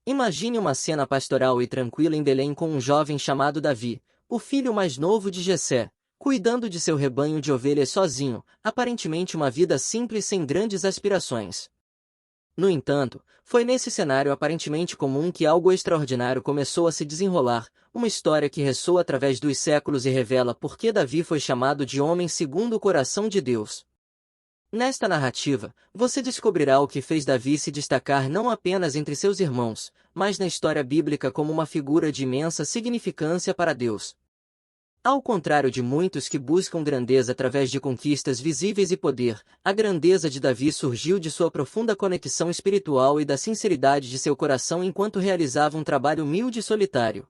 Imagine uma cena pastoral e tranquila em Belém com um jovem chamado Davi, o filho mais novo de Jessé, cuidando de seu rebanho de ovelhas sozinho, aparentemente uma vida simples sem grandes aspirações. No entanto, foi nesse cenário aparentemente comum que algo extraordinário começou a se desenrolar, uma história que ressoa através dos séculos e revela por que Davi foi chamado de homem segundo o coração de Deus. Nesta narrativa, você descobrirá o que fez Davi se destacar não apenas entre seus irmãos, mas na história bíblica como uma figura de imensa significância para Deus. Ao contrário de muitos que buscam grandeza através de conquistas visíveis e poder, a grandeza de Davi surgiu de sua profunda conexão espiritual e da sinceridade de seu coração enquanto realizava um trabalho humilde e solitário.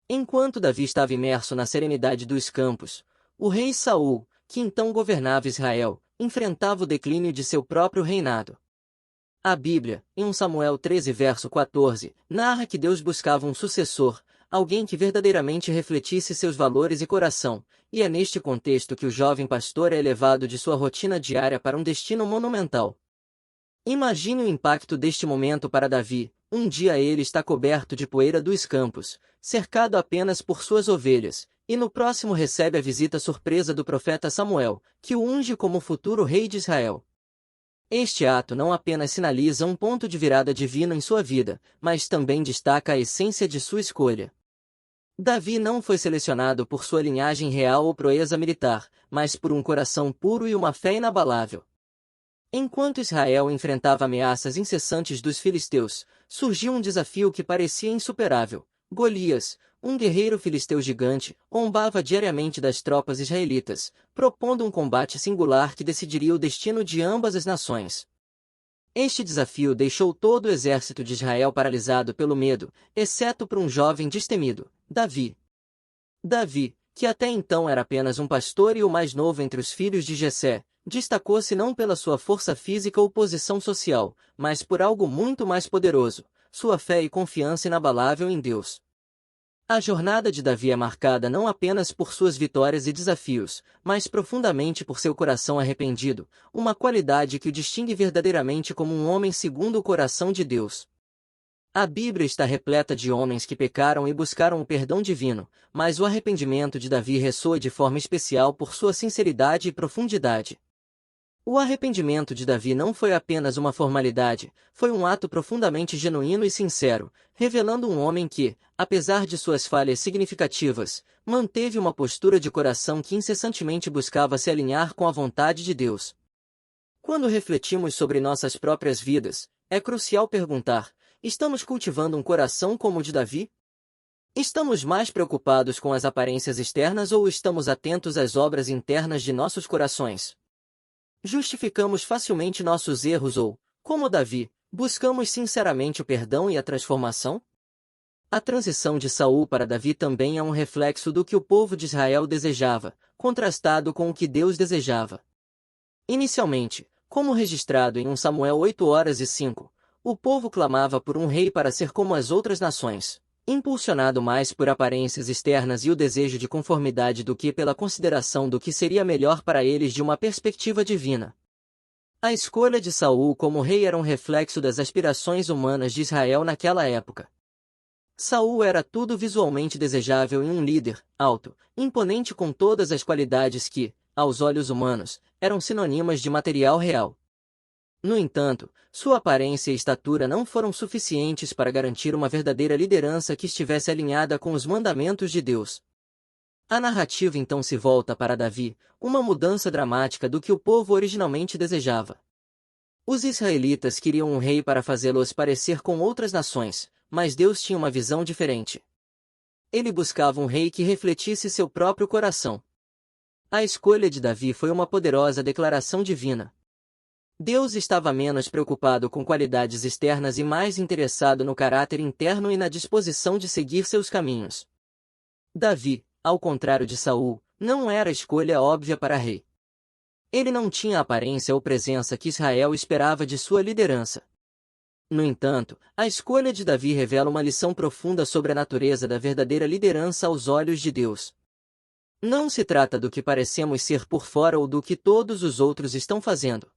Enquanto Davi estava imerso na serenidade dos campos, o rei Saul, que então governava Israel, enfrentava o declínio de seu próprio reinado. A Bíblia, em 1 Samuel 13 verso 14, narra que Deus buscava um sucessor, alguém que verdadeiramente refletisse seus valores e coração, e é neste contexto que o jovem pastor é elevado de sua rotina diária para um destino monumental. Imagine o impacto deste momento para Davi. Um dia ele está coberto de poeira dos campos, cercado apenas por suas ovelhas, e no próximo recebe a visita surpresa do profeta Samuel, que o unge como futuro rei de Israel. Este ato não apenas sinaliza um ponto de virada divino em sua vida, mas também destaca a essência de sua escolha. Davi não foi selecionado por sua linhagem real ou proeza militar, mas por um coração puro e uma fé inabalável. Enquanto Israel enfrentava ameaças incessantes dos filisteus, surgiu um desafio que parecia insuperável. Golias, um guerreiro filisteu gigante, zombava diariamente das tropas israelitas, propondo um combate singular que decidiria o destino de ambas as nações. Este desafio deixou todo o exército de Israel paralisado pelo medo, exceto por um jovem destemido, Davi. Davi, que até então era apenas um pastor e o mais novo entre os filhos de Jessé, destacou-se não pela sua força física ou posição social, mas por algo muito mais poderoso, sua fé e confiança inabalável em Deus. A jornada de Davi é marcada não apenas por suas vitórias e desafios, mas profundamente por seu coração arrependido, uma qualidade que o distingue verdadeiramente como um homem segundo o coração de Deus. A Bíblia está repleta de homens que pecaram e buscaram o perdão divino, mas o arrependimento de Davi ressoa de forma especial por sua sinceridade e profundidade. O arrependimento de Davi não foi apenas uma formalidade, foi um ato profundamente genuíno e sincero, revelando um homem que, apesar de suas falhas significativas, manteve uma postura de coração que incessantemente buscava se alinhar com a vontade de Deus. Quando refletimos sobre nossas próprias vidas, é crucial perguntar: estamos cultivando um coração como o de Davi? Estamos mais preocupados com as aparências externas ou estamos atentos às obras internas de nossos corações? Justificamos facilmente nossos erros ou, como Davi, buscamos sinceramente o perdão e a transformação? A transição de Saul para Davi também é um reflexo do que o povo de Israel desejava, contrastado com o que Deus desejava. Inicialmente, como registrado em 1 Samuel 8:05, o povo clamava por um rei para ser como as outras nações, impulsionado mais por aparências externas e o desejo de conformidade do que pela consideração do que seria melhor para eles de uma perspectiva divina. A escolha de Saul como rei era um reflexo das aspirações humanas de Israel naquela época. Saul era tudo visualmente desejável em um líder, alto, imponente com todas as qualidades que, aos olhos humanos, eram sinônimas de material real. No entanto, sua aparência e estatura não foram suficientes para garantir uma verdadeira liderança que estivesse alinhada com os mandamentos de Deus. A narrativa então se volta para Davi, uma mudança dramática do que o povo originalmente desejava. Os israelitas queriam um rei para fazê-los parecer com outras nações, mas Deus tinha uma visão diferente. Ele buscava um rei que refletisse seu próprio coração. A escolha de Davi foi uma poderosa declaração divina. Deus estava menos preocupado com qualidades externas e mais interessado no caráter interno e na disposição de seguir seus caminhos. Davi, ao contrário de Saul, não era a escolha óbvia para rei. Ele não tinha a aparência ou presença que Israel esperava de sua liderança. No entanto, a escolha de Davi revela uma lição profunda sobre a natureza da verdadeira liderança aos olhos de Deus. Não se trata do que parecemos ser por fora ou do que todos os outros estão fazendo.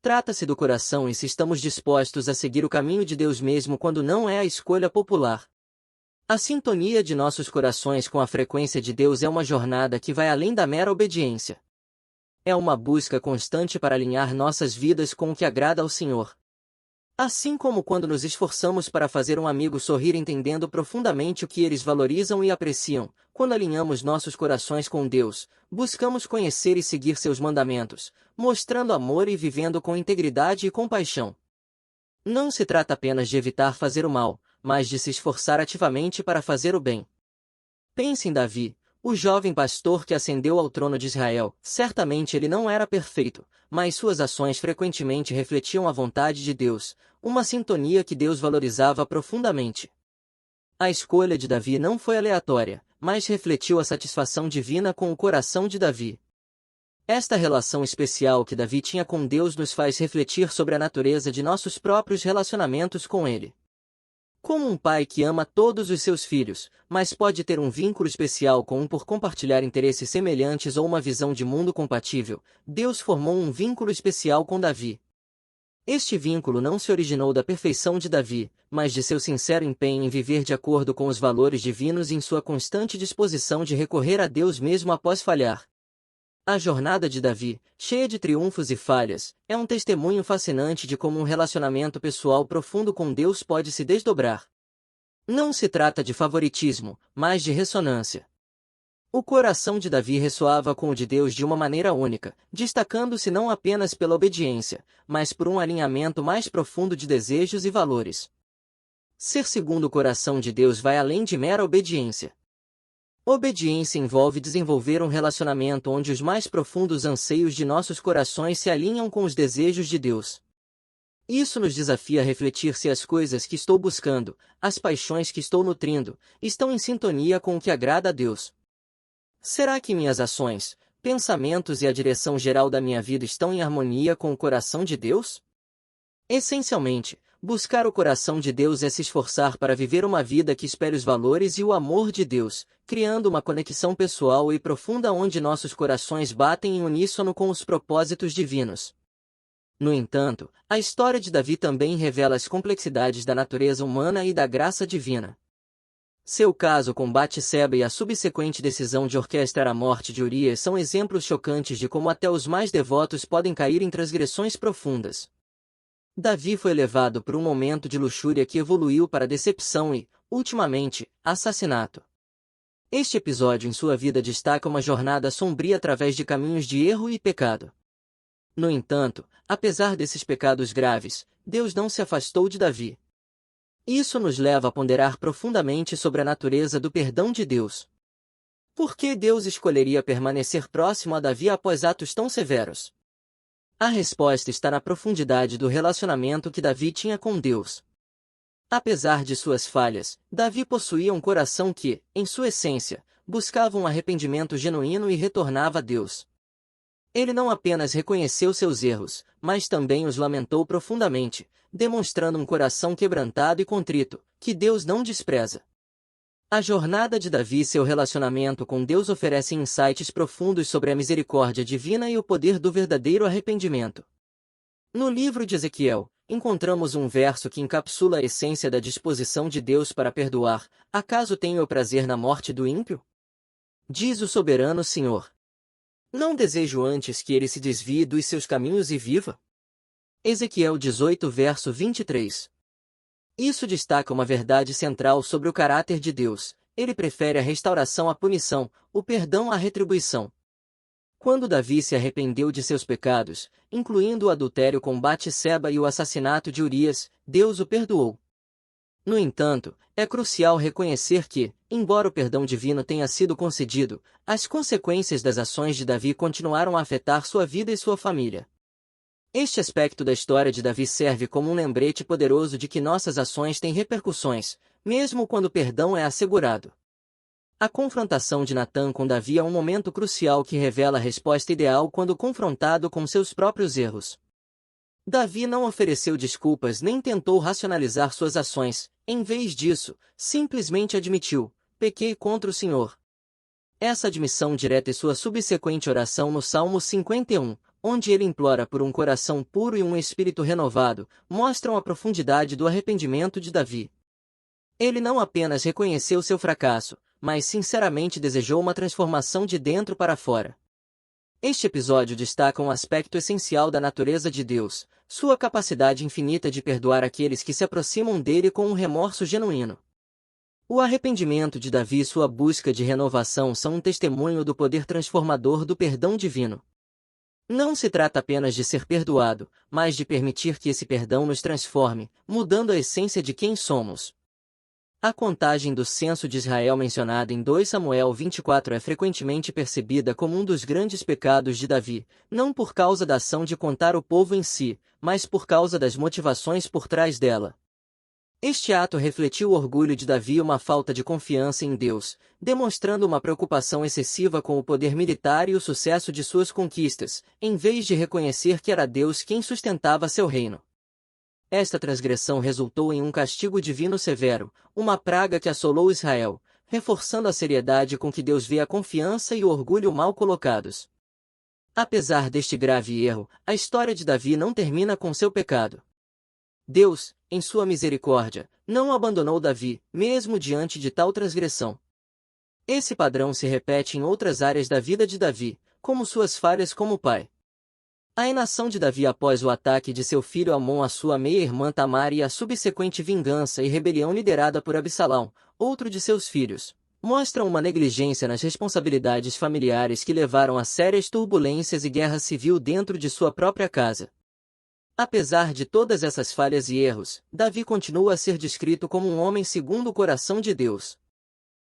Trata-se do coração e se estamos dispostos a seguir o caminho de Deus mesmo quando não é a escolha popular. A sintonia de nossos corações com a frequência de Deus é uma jornada que vai além da mera obediência. É uma busca constante para alinhar nossas vidas com o que agrada ao Senhor. Assim como quando nos esforçamos para fazer um amigo sorrir entendendo profundamente o que eles valorizam e apreciam, quando alinhamos nossos corações com Deus, buscamos conhecer e seguir seus mandamentos, mostrando amor e vivendo com integridade e compaixão. Não se trata apenas de evitar fazer o mal, mas de se esforçar ativamente para fazer o bem. Pense em Davi, o jovem pastor que ascendeu ao trono de Israel. Certamente ele não era perfeito, mas suas ações frequentemente refletiam a vontade de Deus, uma sintonia que Deus valorizava profundamente. A escolha de Davi não foi aleatória, mas refletiu a satisfação divina com o coração de Davi. Esta relação especial que Davi tinha com Deus nos faz refletir sobre a natureza de nossos próprios relacionamentos com Ele. Como um pai que ama todos os seus filhos, mas pode ter um vínculo especial com um por compartilhar interesses semelhantes ou uma visão de mundo compatível, Deus formou um vínculo especial com Davi. Este vínculo não se originou da perfeição de Davi, mas de seu sincero empenho em viver de acordo com os valores divinos e em sua constante disposição de recorrer a Deus mesmo após falhar. A jornada de Davi, cheia de triunfos e falhas, é um testemunho fascinante de como um relacionamento pessoal profundo com Deus pode se desdobrar. Não se trata de favoritismo, mas de ressonância. O coração de Davi ressoava com o de Deus de uma maneira única, destacando-se não apenas pela obediência, mas por um alinhamento mais profundo de desejos e valores. Ser segundo o coração de Deus vai além de mera obediência. Obediência envolve desenvolver um relacionamento onde os mais profundos anseios de nossos corações se alinham com os desejos de Deus. Isso nos desafia a refletir se as coisas que estou buscando, as paixões que estou nutrindo, estão em sintonia com o que agrada a Deus. Será que minhas ações, pensamentos e a direção geral da minha vida estão em harmonia com o coração de Deus? Essencialmente, buscar o coração de Deus é se esforçar para viver uma vida que espelhe os valores e o amor de Deus, criando uma conexão pessoal e profunda onde nossos corações batem em uníssono com os propósitos divinos. No entanto, a história de Davi também revela as complexidades da natureza humana e da graça divina. Seu caso com Batseba e a subsequente decisão de orquestrar a morte de Urias são exemplos chocantes de como até os mais devotos podem cair em transgressões profundas. Davi foi levado por um momento de luxúria que evoluiu para decepção e, ultimamente, assassinato. Este episódio em sua vida destaca uma jornada sombria através de caminhos de erro e pecado. No entanto, apesar desses pecados graves, Deus não se afastou de Davi. Isso nos leva a ponderar profundamente sobre a natureza do perdão de Deus. Por que Deus escolheria permanecer próximo a Davi após atos tão severos? A resposta está na profundidade do relacionamento que Davi tinha com Deus. Apesar de suas falhas, Davi possuía um coração que, em sua essência, buscava um arrependimento genuíno e retornava a Deus. Ele não apenas reconheceu seus erros, mas também os lamentou profundamente, demonstrando um coração quebrantado e contrito, que Deus não despreza. A jornada de Davi e seu relacionamento com Deus oferecem insights profundos sobre a misericórdia divina e o poder do verdadeiro arrependimento. No livro de Ezequiel, encontramos um verso que encapsula a essência da disposição de Deus para perdoar: acaso tenho eu prazer na morte do ímpio? Diz o soberano Senhor. Não desejo antes que ele se desvie dos seus caminhos e viva? Ezequiel 18 verso 23. Isso destaca uma verdade central sobre o caráter de Deus: ele prefere a restauração à punição, o perdão à retribuição. Quando Davi se arrependeu de seus pecados, incluindo o adultério com Batseba e o assassinato de Urias, Deus o perdoou. No entanto, é crucial reconhecer que, embora o perdão divino tenha sido concedido, as consequências das ações de Davi continuaram a afetar sua vida e sua família. Este aspecto da história de Davi serve como um lembrete poderoso de que nossas ações têm repercussões, mesmo quando o perdão é assegurado. A confrontação de Natã com Davi é um momento crucial que revela a resposta ideal quando confrontado com seus próprios erros. Davi não ofereceu desculpas nem tentou racionalizar suas ações, em vez disso, simplesmente admitiu: pequei contra o Senhor. Essa admissão direta e sua subsequente oração no Salmo 51, onde ele implora por um coração puro e um espírito renovado, mostram a profundidade do arrependimento de Davi. Ele não apenas reconheceu seu fracasso, mas sinceramente desejou uma transformação de dentro para fora. Este episódio destaca um aspecto essencial da natureza de Deus, sua capacidade infinita de perdoar aqueles que se aproximam dele com um remorso genuíno. O arrependimento de Davi e sua busca de renovação são um testemunho do poder transformador do perdão divino. Não se trata apenas de ser perdoado, mas de permitir que esse perdão nos transforme, mudando a essência de quem somos. A contagem do censo de Israel mencionada em 2 Samuel 24 é frequentemente percebida como um dos grandes pecados de Davi, não por causa da ação de contar o povo em si, mas por causa das motivações por trás dela. Este ato refletiu o orgulho de Davi e uma falta de confiança em Deus, demonstrando uma preocupação excessiva com o poder militar e o sucesso de suas conquistas, em vez de reconhecer que era Deus quem sustentava seu reino. Esta transgressão resultou em um castigo divino severo, uma praga que assolou Israel, reforçando a seriedade com que Deus vê a confiança e o orgulho mal colocados. Apesar deste grave erro, a história de Davi não termina com seu pecado. Deus, em sua misericórdia, não abandonou Davi, mesmo diante de tal transgressão. Esse padrão se repete em outras áreas da vida de Davi, como suas falhas como pai. A inação de Davi após o ataque de seu filho Amon à sua meia-irmã Tamar e a subsequente vingança e rebelião liderada por Absalão, outro de seus filhos, mostram uma negligência nas responsabilidades familiares que levaram a sérias turbulências e guerra civil dentro de sua própria casa. Apesar de todas essas falhas e erros, Davi continua a ser descrito como um homem segundo o coração de Deus.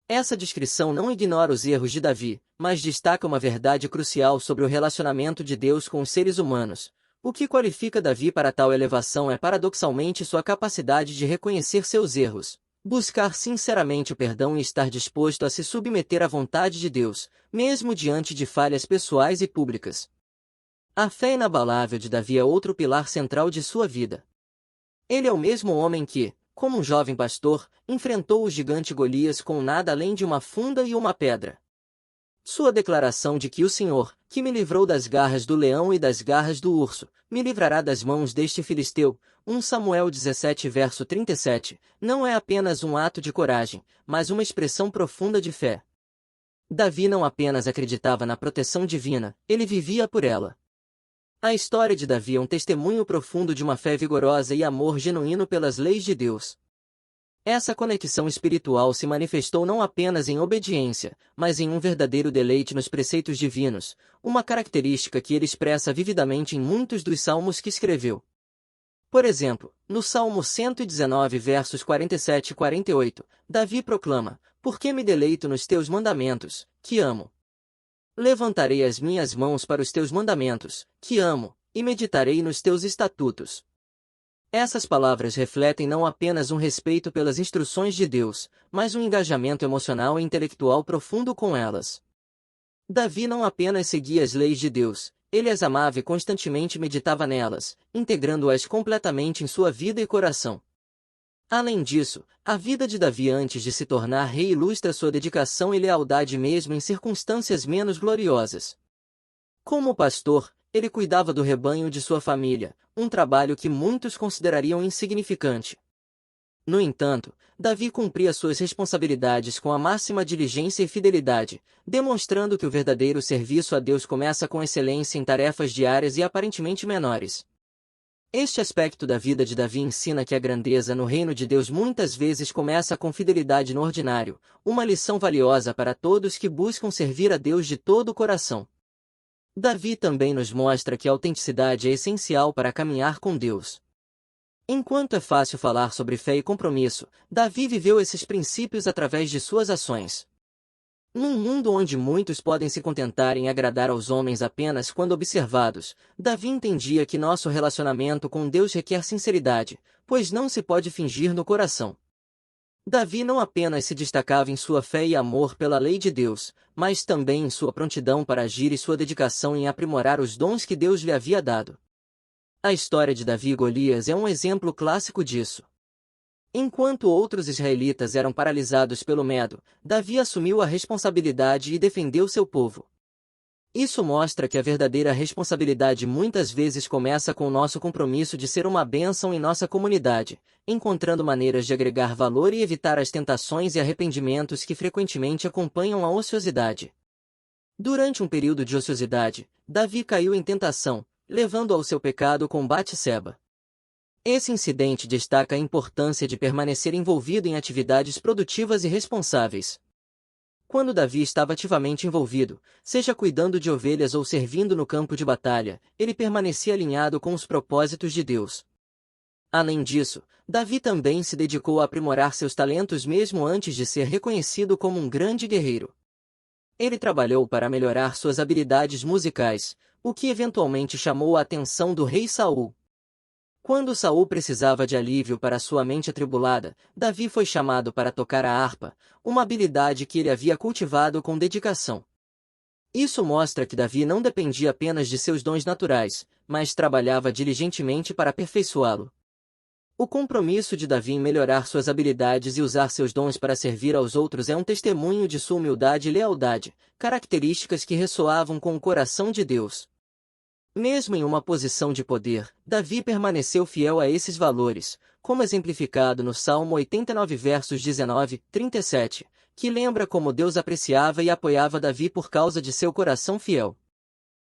Essa descrição não ignora os erros de Davi, mas destaca uma verdade crucial sobre o relacionamento de Deus com os seres humanos. O que qualifica Davi para tal elevação é paradoxalmente sua capacidade de reconhecer seus erros, buscar sinceramente o perdão e estar disposto a se submeter à vontade de Deus, mesmo diante de falhas pessoais e públicas. A fé inabalável de Davi é outro pilar central de sua vida. Ele é o mesmo homem que, como um jovem pastor, enfrentou o gigante Golias com nada além de uma funda e uma pedra. Sua declaração de que o Senhor, que me livrou das garras do leão e das garras do urso, me livrará das mãos deste filisteu, 1 Samuel 17 verso 37, não é apenas um ato de coragem, mas uma expressão profunda de fé. Davi não apenas acreditava na proteção divina, ele vivia por ela. A história de Davi é um testemunho profundo de uma fé vigorosa e amor genuíno pelas leis de Deus. Essa conexão espiritual se manifestou não apenas em obediência, mas em um verdadeiro deleite nos preceitos divinos, uma característica que ele expressa vividamente em muitos dos salmos que escreveu. Por exemplo, no Salmo 119 versos 47 e 48, Davi proclama: "Porque me deleito nos teus mandamentos, que amo. Levantarei as minhas mãos para os teus mandamentos, que amo, e meditarei nos teus estatutos." Essas palavras refletem não apenas um respeito pelas instruções de Deus, mas um engajamento emocional e intelectual profundo com elas. Davi não apenas seguia as leis de Deus, ele as amava e constantemente meditava nelas, integrando-as completamente em sua vida e coração. Além disso, a vida de Davi antes de se tornar rei ilustra sua dedicação e lealdade mesmo em circunstâncias menos gloriosas. Como pastor, ele cuidava do rebanho de sua família, um trabalho que muitos considerariam insignificante. No entanto, Davi cumpria suas responsabilidades com a máxima diligência e fidelidade, demonstrando que o verdadeiro serviço a Deus começa com excelência em tarefas diárias e aparentemente menores. Este aspecto da vida de Davi ensina que a grandeza no reino de Deus muitas vezes começa com fidelidade no ordinário, uma lição valiosa para todos que buscam servir a Deus de todo o coração. Davi também nos mostra que a autenticidade é essencial para caminhar com Deus. Enquanto é fácil falar sobre fé e compromisso, Davi viveu esses princípios através de suas ações. Num mundo onde muitos podem se contentar em agradar aos homens apenas quando observados, Davi entendia que nosso relacionamento com Deus requer sinceridade, pois não se pode fingir no coração. Davi não apenas se destacava em sua fé e amor pela lei de Deus, mas também em sua prontidão para agir e sua dedicação em aprimorar os dons que Deus lhe havia dado. A história de Davi e Golias é um exemplo clássico disso. Enquanto outros israelitas eram paralisados pelo medo, Davi assumiu a responsabilidade e defendeu seu povo. Isso mostra que a verdadeira responsabilidade muitas vezes começa com o nosso compromisso de ser uma bênção em nossa comunidade, encontrando maneiras de agregar valor e evitar as tentações e arrependimentos que frequentemente acompanham a ociosidade. Durante um período de ociosidade, Davi caiu em tentação, levando ao seu pecado com Batseba. Esse incidente destaca a importância de permanecer envolvido em atividades produtivas e responsáveis. Quando Davi estava ativamente envolvido, seja cuidando de ovelhas ou servindo no campo de batalha, ele permanecia alinhado com os propósitos de Deus. Além disso, Davi também se dedicou a aprimorar seus talentos mesmo antes de ser reconhecido como um grande guerreiro. Ele trabalhou para melhorar suas habilidades musicais, o que eventualmente chamou a atenção do rei Saul. Quando Saul precisava de alívio para sua mente atribulada, Davi foi chamado para tocar a harpa, uma habilidade que ele havia cultivado com dedicação. Isso mostra que Davi não dependia apenas de seus dons naturais, mas trabalhava diligentemente para aperfeiçoá-lo. O compromisso de Davi em melhorar suas habilidades e usar seus dons para servir aos outros é um testemunho de sua humildade e lealdade, características que ressoavam com o coração de Deus. Mesmo em uma posição de poder, Davi permaneceu fiel a esses valores, como exemplificado no Salmo 89 versos 19, 37, que lembra como Deus apreciava e apoiava Davi por causa de seu coração fiel.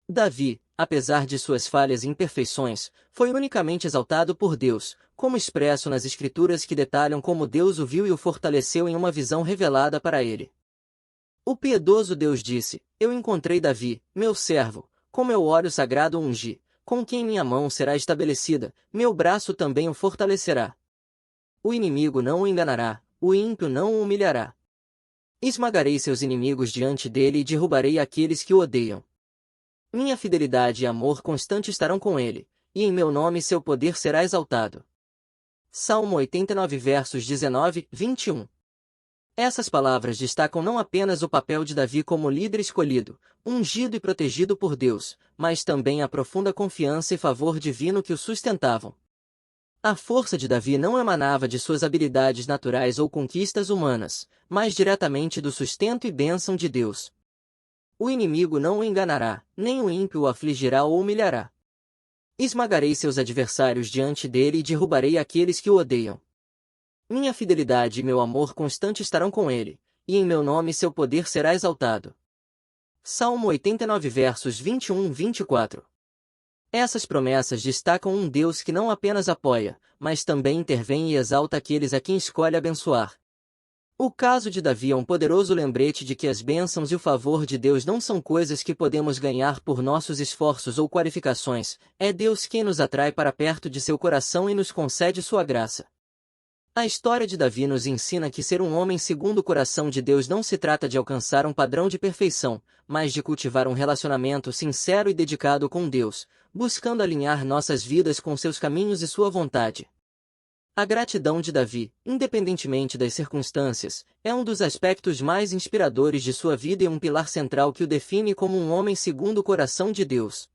Davi, apesar de suas falhas e imperfeições, foi unicamente exaltado por Deus, como expresso nas Escrituras que detalham como Deus o viu e o fortaleceu em uma visão revelada para ele. O piedoso Deus disse: Eu encontrei Davi, meu servo, com meu óleo sagrado o ungi, com quem minha mão será estabelecida, meu braço também o fortalecerá. O inimigo não o enganará, o ímpio não o humilhará. Esmagarei seus inimigos diante dele e derrubarei aqueles que o odeiam. Minha fidelidade e amor constante estarão com ele, e em meu nome seu poder será exaltado. Salmo 89 versos 19, 21. Essas palavras destacam não apenas o papel de Davi como líder escolhido, ungido e protegido por Deus, mas também a profunda confiança e favor divino que o sustentavam. A força de Davi não emanava de suas habilidades naturais ou conquistas humanas, mas diretamente do sustento e bênção de Deus. O inimigo não o enganará, nem o ímpio o afligirá ou humilhará. Esmagarei seus adversários diante dele e derrubarei aqueles que o odeiam. Minha fidelidade e meu amor constante estarão com ele, e em meu nome seu poder será exaltado. Salmo 89 versos 21 e 24. Essas promessas destacam um Deus que não apenas apoia, mas também intervém e exalta aqueles a quem escolhe abençoar. O caso de Davi é um poderoso lembrete de que as bênçãos e o favor de Deus não são coisas que podemos ganhar por nossos esforços ou qualificações, é Deus quem nos atrai para perto de seu coração e nos concede sua graça. A história de Davi nos ensina que ser um homem segundo o coração de Deus não se trata de alcançar um padrão de perfeição, mas de cultivar um relacionamento sincero e dedicado com Deus, buscando alinhar nossas vidas com seus caminhos e sua vontade. A gratidão de Davi, independentemente das circunstâncias, é um dos aspectos mais inspiradores de sua vida e um pilar central que o define como um homem segundo o coração de Deus.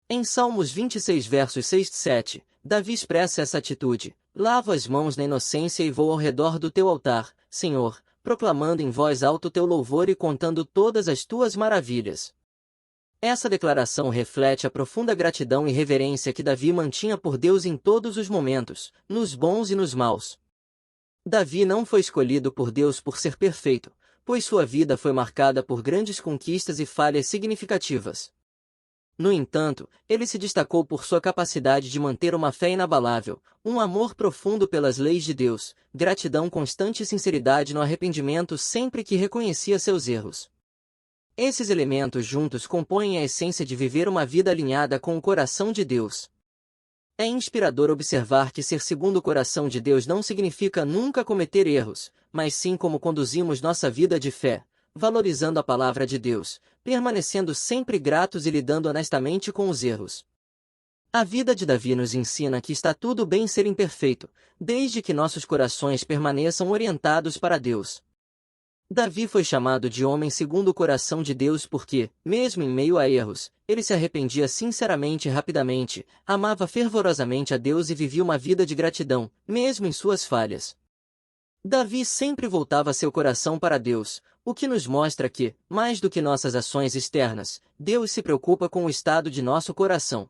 Em Salmos 26 versos 6 e 7, Davi expressa essa atitude: Lavo as mãos na inocência e vou ao redor do teu altar, Senhor, proclamando em voz alta o teu louvor e contando todas as tuas maravilhas. Essa declaração reflete a profunda gratidão e reverência que Davi mantinha por Deus em todos os momentos, nos bons e nos maus. Davi não foi escolhido por Deus por ser perfeito, pois sua vida foi marcada por grandes conquistas e falhas significativas. No entanto, ele se destacou por sua capacidade de manter uma fé inabalável, um amor profundo pelas leis de Deus, gratidão constante e sinceridade no arrependimento sempre que reconhecia seus erros. Esses elementos juntos compõem a essência de viver uma vida alinhada com o coração de Deus. É inspirador observar que ser segundo o coração de Deus não significa nunca cometer erros, mas sim como conduzimos nossa vida de fé, valorizando a palavra de Deus, permanecendo sempre gratos e lidando honestamente com os erros. A vida de Davi nos ensina que está tudo bem ser imperfeito, desde que nossos corações permaneçam orientados para Deus. Davi foi chamado de homem segundo o coração de Deus porque, mesmo em meio a erros, ele se arrependia sinceramente e rapidamente, amava fervorosamente a Deus e vivia uma vida de gratidão, mesmo em suas falhas. Davi sempre voltava seu coração para Deus, o que nos mostra que, mais do que nossas ações externas, Deus se preocupa com o estado de nosso coração.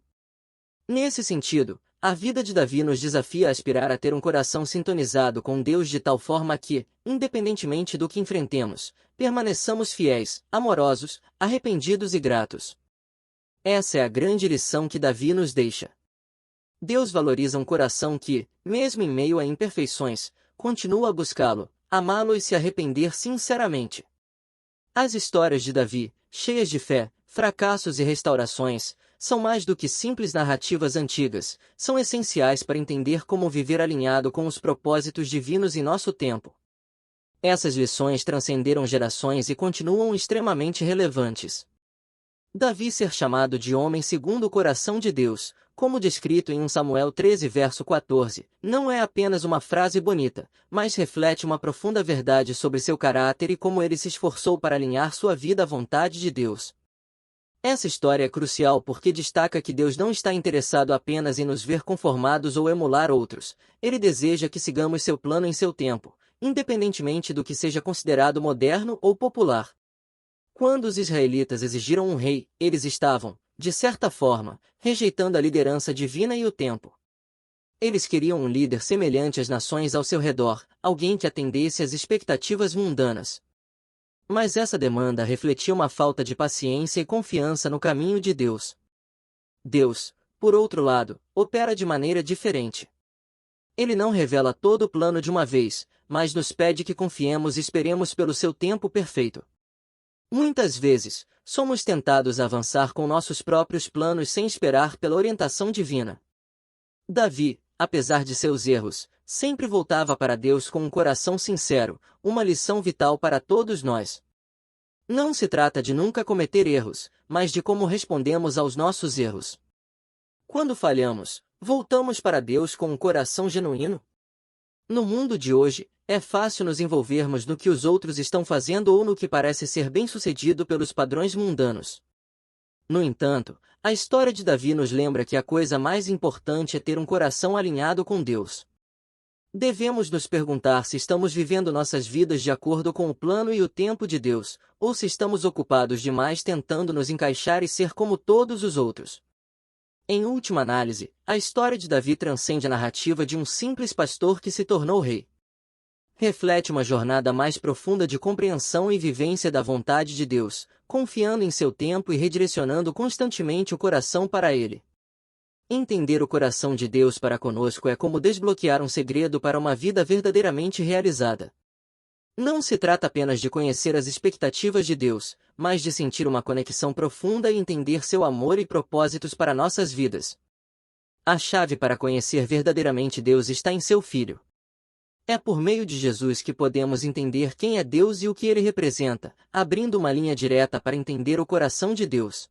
Nesse sentido, a vida de Davi nos desafia a aspirar a ter um coração sintonizado com Deus de tal forma que, independentemente do que enfrentemos, permaneçamos fiéis, amorosos, arrependidos e gratos. Essa é a grande lição que Davi nos deixa. Deus valoriza um coração que, mesmo em meio a imperfeições, continua a buscá-lo, amá-lo e se arrepender sinceramente. As histórias de Davi, cheias de fé, fracassos e restaurações, são mais do que simples narrativas antigas, são essenciais para entender como viver alinhado com os propósitos divinos em nosso tempo. Essas lições transcenderam gerações e continuam extremamente relevantes. Davi ser chamado de homem segundo o coração de Deus, como descrito em 1 Samuel 13 verso 14, não é apenas uma frase bonita, mas reflete uma profunda verdade sobre seu caráter e como ele se esforçou para alinhar sua vida à vontade de Deus. Essa história é crucial porque destaca que Deus não está interessado apenas em nos ver conformados ou emular outros, ele deseja que sigamos seu plano em seu tempo, independentemente do que seja considerado moderno ou popular. Quando os israelitas exigiram um rei, eles estavam, de certa forma, rejeitando a liderança divina e o tempo. Eles queriam um líder semelhante às nações ao seu redor, alguém que atendesse às expectativas mundanas. Mas essa demanda refletia uma falta de paciência e confiança no caminho de Deus. Deus, por outro lado, opera de maneira diferente. Ele não revela todo o plano de uma vez, mas nos pede que confiemos e esperemos pelo seu tempo perfeito. Muitas vezes, somos tentados a avançar com nossos próprios planos sem esperar pela orientação divina. Davi, apesar de seus erros, sempre voltava para Deus com um coração sincero, uma lição vital para todos nós. Não se trata de nunca cometer erros, mas de como respondemos aos nossos erros. Quando falhamos, voltamos para Deus com um coração genuíno? No mundo de hoje, é fácil nos envolvermos no que os outros estão fazendo ou no que parece ser bem-sucedido pelos padrões mundanos. No entanto, a história de Davi nos lembra que a coisa mais importante é ter um coração alinhado com Deus. Devemos nos perguntar se estamos vivendo nossas vidas de acordo com o plano e o tempo de Deus, ou se estamos ocupados demais tentando nos encaixar e ser como todos os outros. Em última análise, a história de Davi transcende a narrativa de um simples pastor que se tornou rei. Reflete uma jornada mais profunda de compreensão e vivência da vontade de Deus, confiando em seu tempo e redirecionando constantemente o coração para ele. Entender o coração de Deus para conosco é como desbloquear um segredo para uma vida verdadeiramente realizada. Não se trata apenas de conhecer as expectativas de Deus, mas de sentir uma conexão profunda e entender seu amor e propósitos para nossas vidas. A chave para conhecer verdadeiramente Deus está em seu Filho. É por meio de Jesus que podemos entender quem é Deus e o que ele representa, abrindo uma linha direta para entender o coração de Deus.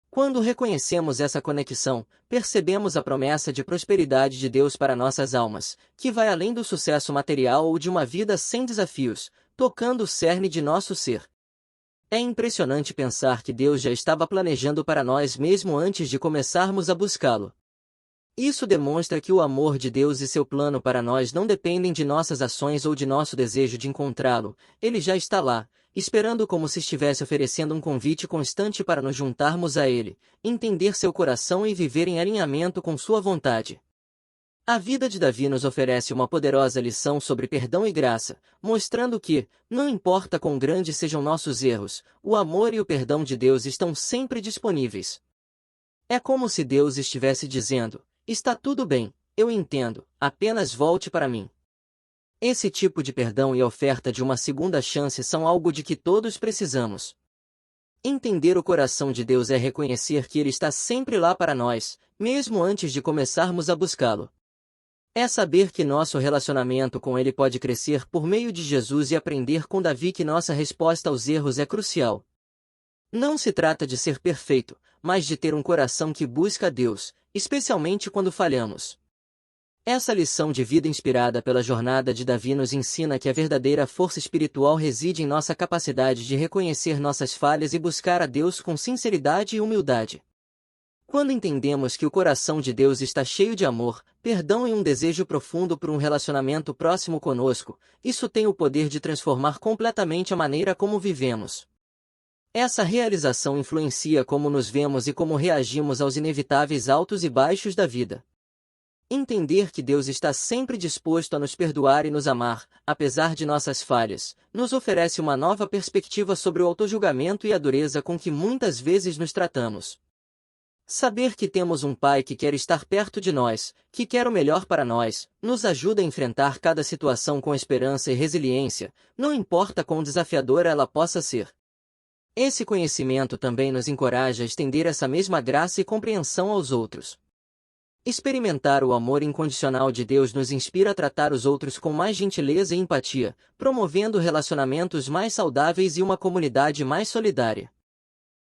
Quando reconhecemos essa conexão, percebemos a promessa de prosperidade de Deus para nossas almas, que vai além do sucesso material ou de uma vida sem desafios, tocando o cerne de nosso ser. É impressionante pensar que Deus já estava planejando para nós mesmo antes de começarmos a buscá-lo. Isso demonstra que o amor de Deus e seu plano para nós não dependem de nossas ações ou de nosso desejo de encontrá-lo, ele já está lá, esperando como se estivesse oferecendo um convite constante para nos juntarmos a ele, entender seu coração e viver em alinhamento com sua vontade. A vida de Davi nos oferece uma poderosa lição sobre perdão e graça, mostrando que, não importa quão grandes sejam nossos erros, o amor e o perdão de Deus estão sempre disponíveis. É como se Deus estivesse dizendo: está tudo bem, eu entendo, apenas volte para mim. Esse tipo de perdão e oferta de uma segunda chance são algo de que todos precisamos. Entender o coração de Deus é reconhecer que Ele está sempre lá para nós, mesmo antes de começarmos a buscá-lo. É saber que nosso relacionamento com Ele pode crescer por meio de Jesus e aprender com Davi que nossa resposta aos erros é crucial. Não se trata de ser perfeito, mas de ter um coração que busca a Deus, especialmente quando falhamos. Essa lição de vida inspirada pela jornada de Davi nos ensina que a verdadeira força espiritual reside em nossa capacidade de reconhecer nossas falhas e buscar a Deus com sinceridade e humildade. Quando entendemos que o coração de Deus está cheio de amor, perdão e um desejo profundo por um relacionamento próximo conosco, isso tem o poder de transformar completamente a maneira como vivemos. Essa realização influencia como nos vemos e como reagimos aos inevitáveis altos e baixos da vida. Entender que Deus está sempre disposto a nos perdoar e nos amar, apesar de nossas falhas, nos oferece uma nova perspectiva sobre o autojulgamento e a dureza com que muitas vezes nos tratamos. Saber que temos um Pai que quer estar perto de nós, que quer o melhor para nós, nos ajuda a enfrentar cada situação com esperança e resiliência, não importa quão desafiadora ela possa ser. Esse conhecimento também nos encoraja a estender essa mesma graça e compreensão aos outros. Experimentar o amor incondicional de Deus nos inspira a tratar os outros com mais gentileza e empatia, promovendo relacionamentos mais saudáveis e uma comunidade mais solidária.